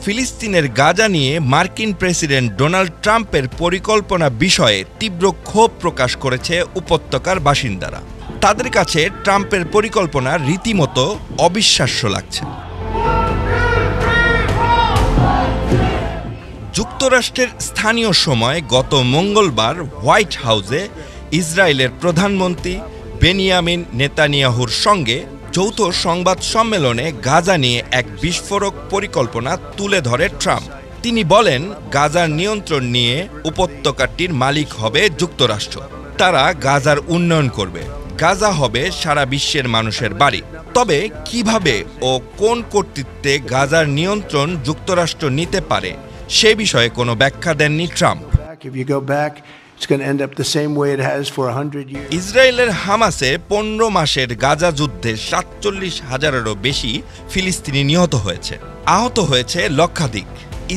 ফিলিস্তিনের গাজা নিয়ে মার্কিন প্রেসিডেন্ট ডোনাল্ড ট্রাম্পের পরিকল্পনা বিষয়ে তীব্র ক্ষোভ প্রকাশ করেছে উপত্যকার বাসিন্দারা। তাদের কাছে ট্রাম্পের পরিকল্পনা রীতিমতো অবিশ্বাস্য লাগছে। যুক্তরাষ্ট্রের স্থানীয় সময় গত মঙ্গলবার হোয়াইট হাউসে ইসরায়েলের প্রধানমন্ত্রী বেনিয়ামিন নেতানিয়াহুর সঙ্গে যৌথ সংবাদ সম্মেলনে গাজা নিয়ে এক বিস্ফোরক পরিকল্পনা তুলে ধরে ট্রাম্প। তিনি বলেন, গাজার নিয়ন্ত্রণ নিয়ে উপত্যকাটির মালিক হবে যুক্তরাষ্ট্র। তারা গাজার উন্নয়ন করবে। গাজা হবে সারা বিশ্বের মানুষের বাড়ি। তবে কিভাবে ও কোন কর্তৃত্বে গাজার নিয়ন্ত্রণ যুক্তরাষ্ট্র নিতে পারে সে বিষয়ে কোনো ব্যাখ্যা দেননি ট্রাম্প। ইসরায়েলের হামাসে 15 মাসের গাজা যুদ্ধে 47,000-এরও বেশি ফিলিস্তিনি নিহত হয়েছে, আহত হয়েছে লক্ষাধিক।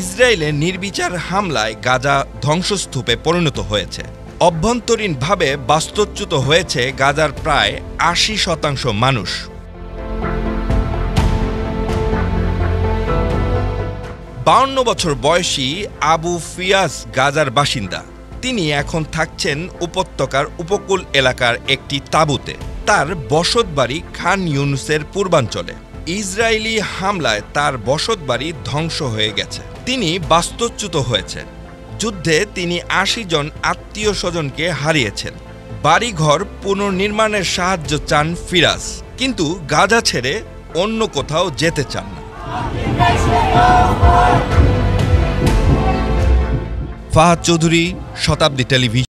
ইসরায়েলের নির্বিচার হামলায় গাজা ধ্বংসস্তূপে পরিণত হয়েছে। অভ্যন্তরীণভাবে বাস্তুচ্যুত হয়েছে গাজার প্রায় 80% মানুষ। বাউন্ন বছর বয়সী আবু ফিয়াজ গাজার বাসিন্দা। তিনি এখন থাকছেন উপত্যকার উপকূল এলাকার একটি তাঁবুতে। তার বসতবাড়ি খান ইউনুসের পূর্বাঞ্চলে। ইসরায়েলি হামলায় তার বসতবাড়ি ধ্বংস হয়ে গেছে। তিনি বাস্তুচ্যুত হয়েছেন। যুদ্ধে তিনি 80 জন আত্মীয় স্বজনকে হারিয়েছেন। বাড়িঘর পুনর্নির্মাণের সাহায্য চান ফিরাজ, কিন্তু গাজা ছেড়ে অন্য কোথাও যেতে চান না। ফাহাদ চৌধুরী, শতাব্দী টেলিভিশন।